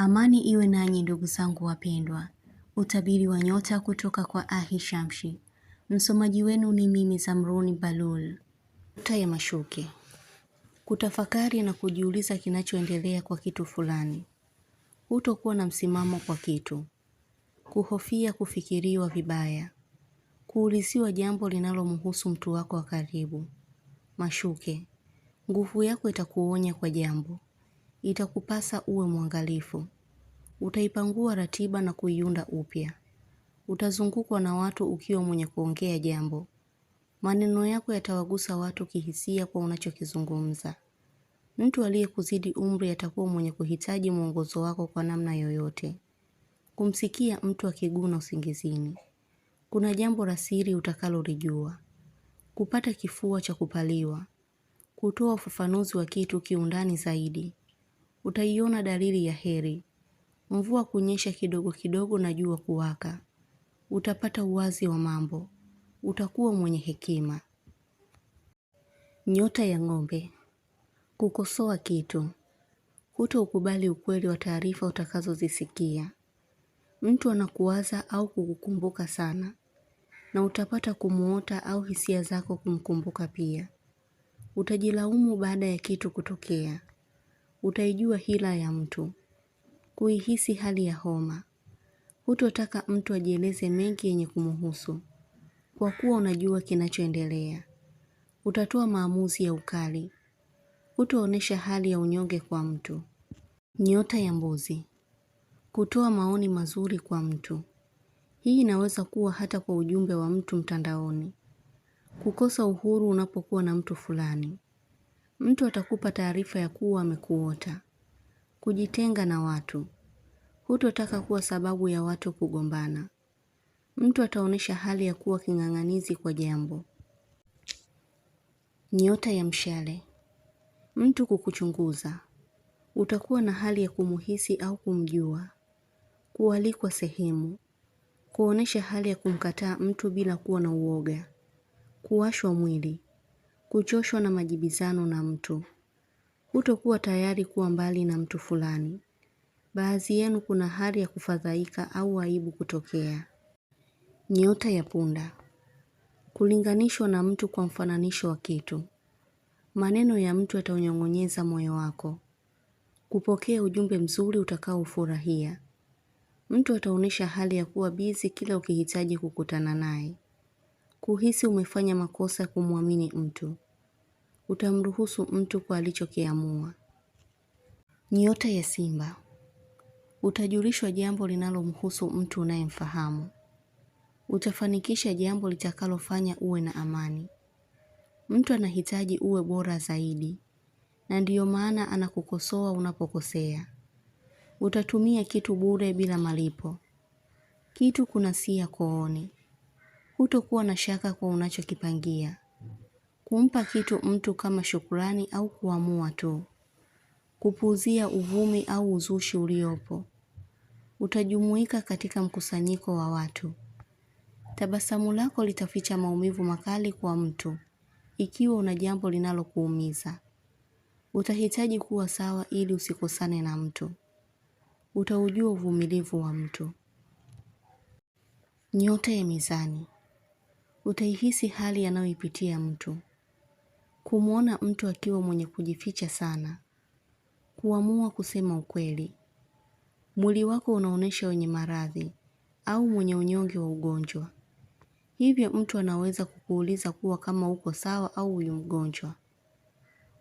Amani iwe nanyi ndugu zangu wapendwa. Utabiri wa nyota kutoka kwa Ahi Shamshi. Msomaji wenu ni mimi Zamruni Balul. Nyota ya mashuke. Kutafakari na kujiuliza kinachoendelea kwa kitu fulani. Hutokuwa na msimamo kwa kitu. Kuhofia kufikiriwa vibaya. Kuulisiwa jambo linalomhusu mtu wako wa karibu. Mashuke. Nguvu yako itakuonya kwa jambo. Itakupasa uwe mwangalifu. Utaipangua ratiba na kuiunda upya. Utazungukwa na watu ukiwa mwenye kuongea jambo. Maneno yako yatawagusa watu kihisia kwa unachokizungumza. Mtu aliyekuzidi umri atakuwa mwenye kuhitaji mwongozo wako kwa namna yoyote. Kumsikia mtu akiguna usingizini. Kuna jambo la siri utakalolijua. Kupata kifua cha kupaliwa. Kutoa ufafanuzi wa kitu kiundani zaidi. Utaiona dalili ya heri. Mvua kunyesha kidogo kidogo na jua kuwaka. Utapata uwazi wa mambo. Utakuwa mwenye hekima. Nyota ya ng'ombe. Kukosoa kitu. Hutoukubali ukweli wa taarifa utakazozisikia. Mtu anakuwaza au kukukumbuka sana. Na utapata kumuota au hisia zako kumkumbuka pia. Utajilaumu baada ya kitu kutokea. Utaijua hila ya mtu. Kuihisi hali ya homa. Hutotaka mtu ajieleze mengi yenye kumuhusu. Kwa kuwa unajua kinachoendelea. Utatoa maamuzi ya ukali. Hutoonesha hali ya unyonge kwa mtu. Nyota ya mbuzi. Kutoa maoni mazuri kwa mtu. Hii inaweza kuwa hata kwa ujumbe wa mtu mtandaoni. Kukosa uhuru unapokuwa na mtu fulani. Mtu atakupa taarifa ya kuwa amekuota. Kujitenga na watu. Hutotaka kuwa sababu ya watu kugombana. Mtu ataonesha hali ya kuwa king'ang'anizi kwa jambo. Nyota ya mshale. Mtu kukuchunguza. Utakuwa na hali ya kumuhisi au kumjua. Kualikwa sehemu. Kuonesha hali ya kumkataa mtu bila kuwa na uoga. Kuwashwa mwili. Kuchoshwa na majibizano na mtu. Hutokuwa tayari kuwa mbali na mtu fulani. Baadhi yenu kuna hali ya kufadhaika au aibu kutokea. Nyota ya punda. Kulinganishwa na mtu kwa mfananisho wa kitu. Maneno ya mtu yataunyong'onyeza moyo wako. Kupokea ujumbe mzuri utakaoufurahia. Mtu ataonesha hali ya kuwa bizi kila ukihitaji kukutana naye. Kuhisi umefanya makosa kumwamini mtu. Utamruhusu mtu kwa alichokiamua. Nyota ya simba. Utajulishwa jambo linalomhusu mtu unayemfahamu. Utafanikisha jambo litakalofanya uwe na amani. Mtu anahitaji uwe bora zaidi. Na ndiyo maana anakukosoa unapokosea. Utatumia kitu bure bila malipo. Kitu kunasia kooni. Hutokuwa na shaka kwa unachokipangia. Kumpa kitu mtu kama shukrani au kuamua tu. Kupuuzia uvumi au uzushi uliopo. Utajumuika katika mkusanyiko wa watu. Tabasamu lako litaficha maumivu makali kwa mtu. Ikiwa una jambo linalokuumiza. Utahitaji kuwa sawa ili usikosane na mtu. Utaujua uvumilivu wa mtu. Nyota ya mizani. Utaihisi hali anayoipitia mtu. Kumuona mtu akiwa mwenye kujificha sana. Kuamua kusema ukweli. Mwili wako unaonesha wenye maradhi au mwenye unyonge wa ugonjwa. Hivyo mtu anaweza kukuuliza kuwa kama uko sawa au huyu mgonjwa.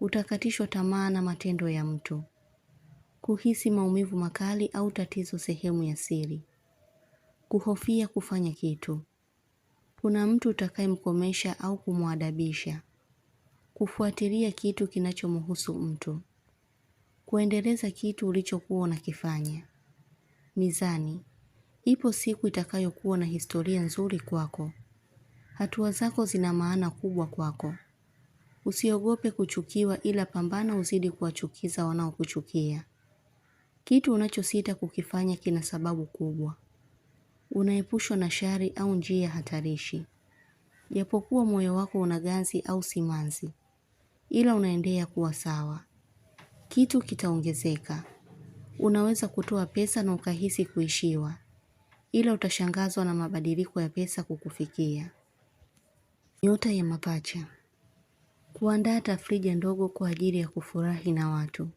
Utakatishwa tamaa na matendo ya mtu. Kuhisi maumivu makali au tatizo sehemu ya siri. Kuhofia kufanya kitu. Kuna mtu utakayemkomesha au kumuadabisha. Kufuatilia kitu kinachomhusu mtu. Kuendeleza kitu ulichokuwa unakifanya. Mizani. Ipo siku itakayokuwa na historia nzuri kwako. Hatua zako zina maana kubwa kwako. Usiogope kuchukiwa ila pambana uzidi kuwachukiza wanaokuchukia. Kitu unachosita kukifanya kina sababu kubwa. Unaepushwa na shari au njia hatarishi. Japokuwa moyo wako una ganzi au simanzi. Ila unaendelea kuwa sawa. Kitu kitaongezeka. Unaweza kutoa pesa na ukahisi kuishiwa, ila utashangazwa na mabadiliko ya pesa kukufikia. Nyota ya mapacha. Kuandaa tafrija ndogo kwa ajili ya kufurahi na watu.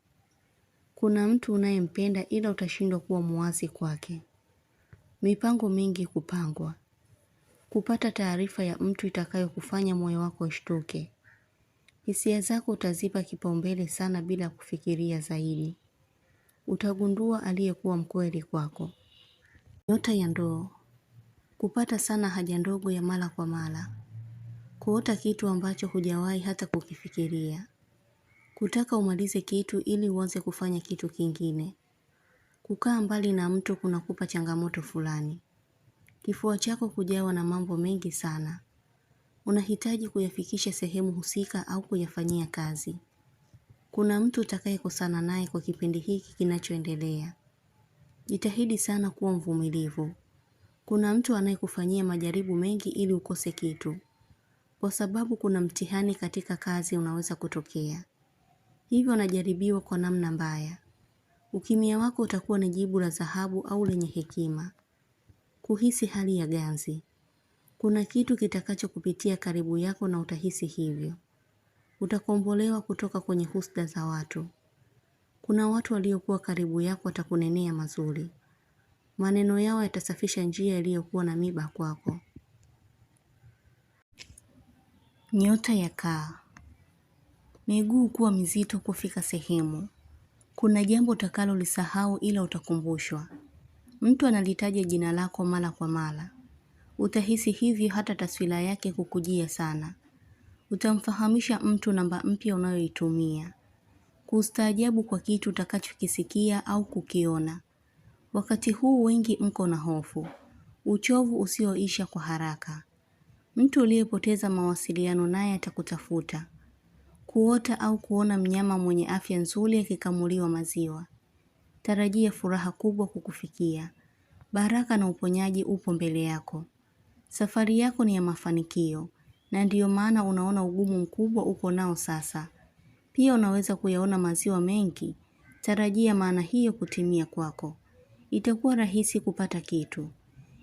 Kuna mtu unayempenda ila utashindwa kuwa muwazi kwake. Mipango mingi kupangwa. Kupata taarifa ya mtu itakayo kufanya moyo wako ushtuke. Hisia zako utazipa kipaumbele sana bila kufikiria zaidi. Utagundua aliyekuwa mkweli kwako. Nyota ya ndoo. Kupata sana haja ndogo ya mara kwa mara. Kuota kitu ambacho hujawahi hata kukifikiria. Kutaka umalize kitu ili uanze kufanya kitu kingine. Kukaa mbali na mtu kunakupa changamoto fulani. Kifua chako kujawa na mambo mengi sana. Unahitaji kuyafikisha sehemu husika au kuyafanyia kazi. Kuna mtu utakayekosana naye kwa kipindi hiki kinachoendelea. Jitahidi sana kuwa mvumilivu. Kuna mtu anayekufanyia majaribu mengi ili ukose kitu. Kwa sababu kuna mtihani katika kazi unaweza kutokea. Hivyo unajaribiwa kwa namna mbaya. Ukimya wako utakuwa ni jibu la dhahabu au lenye hekima. Kuhisi hali ya ganzi. Kuna kitu kitakacho kupitia karibu yako na utahisi hivyo. Utakombolewa kutoka kwenye husda za watu. Kuna watu waliokuwa karibu yako watakunenea mazuri. Maneno yao yatasafisha njia iliyokuwa na miba kwako. Nyota ya kaa. Miguu kuwa mizito kufika sehemu. Kuna jambo utakalolisahau ila utakumbushwa. Mtu analitaja jina lako mara kwa mara. Utahisi hivyo hata taswira yake kukujia sana. Utamfahamisha mtu namba mpya unayoitumia. Kustaajabu kwa kitu utakachokisikia au kukiona. Wakati huu wengi mko na hofu. Uchovu usioisha kwa haraka. Mtu uliyepoteza mawasiliano naye atakutafuta. Kuota au kuona mnyama mwenye afya nzuri akikamuliwa maziwa. Tarajia furaha kubwa kukufikia. Baraka na uponyaji upo mbele yako. Safari yako ni ya mafanikio, na ndiyo maana unaona ugumu mkubwa uko nao sasa. Pia unaweza kuyaona maziwa mengi. Tarajia maana hiyo kutimia kwako. Itakuwa rahisi kupata kitu.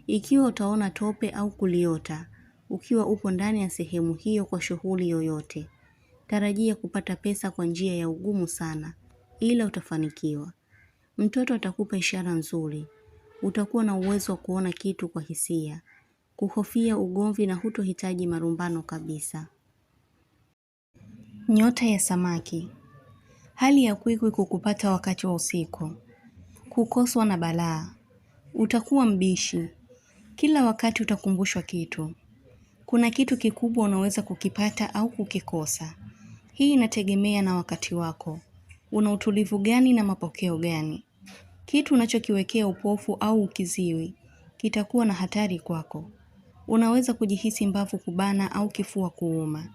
Ikiwa utaona tope au kuliota, ukiwa upo ndani ya sehemu hiyo kwa shughuli yoyote. Tarajia kupata pesa kwa njia ya ugumu sana, ila utafanikiwa. Mtoto atakupa ishara nzuri. Utakuwa na uwezo wa kuona kitu kwa hisia. Kuhofia ugomvi na hutohitaji marumbano kabisa. Nyota ya samaki. Hali ya kwikwi kukupata wakati wa usiku. Kukoswa na balaa. Utakuwa mbishi. Kila wakati utakumbushwa kitu. Kuna kitu kikubwa unaweza kukipata au kukikosa. Hii inategemea na wakati wako. Una utulivu gani na mapokeo gani? Kitu unachokiwekea upofu au ukiziwi kitakuwa na hatari kwako. Unaweza kujihisi mbavu kubana au kifua kuuma.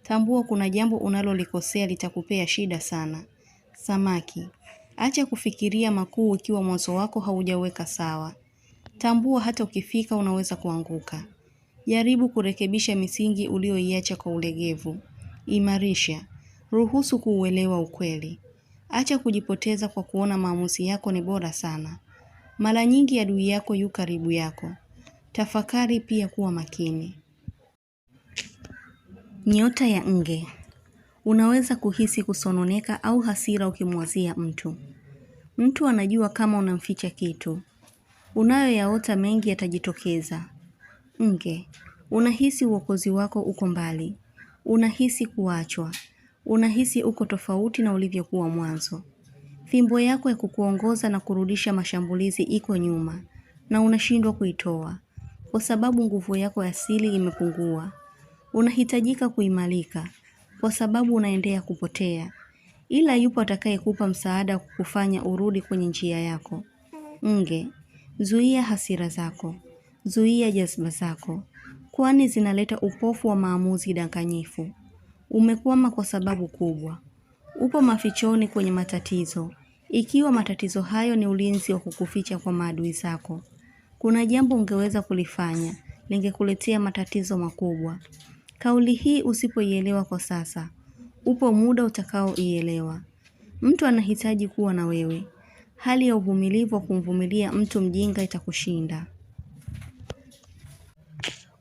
Tambua kuna jambo unalolikosea litakupea shida sana. Samaki. Acha kufikiria makuu ikiwa mwanzo wako haujaweka sawa. Tambua hata ukifika unaweza kuanguka. Jaribu kurekebisha misingi ulioiacha kwa ulegevu. Imarisha. Ruhusu kuuelewa ukweli. Acha kujipoteza kwa kuona maamuzi yako ni bora sana. Mara nyingi adui yako yu karibu yako. Tafakari pia kuwa makini. Nyota ya nge. Unaweza kuhisi kusononeka au hasira ukimwazia mtu. Mtu anajua kama unamficha kitu. Unayoyaota mengi yatajitokeza. Nge. Unahisi uokozi wako uko mbali. Unahisi kuachwa. Unahisi uko tofauti na ulivyokuwa mwanzo. Fimbo yako ya kukuongoza na kurudisha mashambulizi iko nyuma na unashindwa kuitoa kwa sababu nguvu yako ya asili imepungua. Unahitajika kuimarika kwa sababu unaendelea kupotea. Ila yupo atakayekupa msaada kukufanya urudi kwenye njia yako. Nge, zuia hasira zako. Zuia jazba zako. Kwani zinaleta upofu wa maamuzi danganyifu. Umekwama kwa sababu kubwa. Upo mafichoni kwenye matatizo. Ikiwa matatizo hayo ni ulinzi wa kukuficha kwa maadui zako. Kuna jambo ungeweza kulifanya, lingekuletea matatizo makubwa. Kauli hii usipoielewa kwa sasa. Upo muda utakaoielewa. Mtu anahitaji kuwa na wewe. hali ya uvumilivu wa kumvumilia mtu mjinga itakushinda.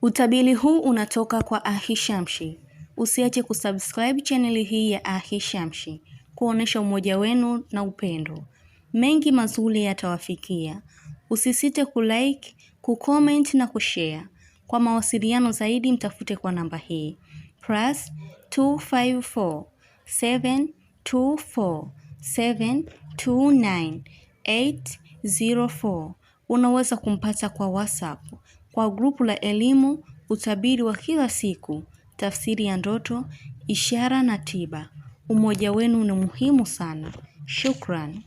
Utabiri huu unatoka kwa Ahishamshi. Usiache kusubscribe channel hii ya Ahishamshi, kuonesha umoja wenu na upendo. Mengi mazuri yatawafikia. Usisite kulike, kucomment na kushare. Kwa mawasiliano zaidi mtafute kwa namba hii +254 724 729 804. Unaweza kumpata kwa WhatsApp, kwa grupu la elimu, utabiri wa kila siku, tafsiri ya ndoto, ishara na tiba. Umoja wenu ni muhimu sana. Shukran.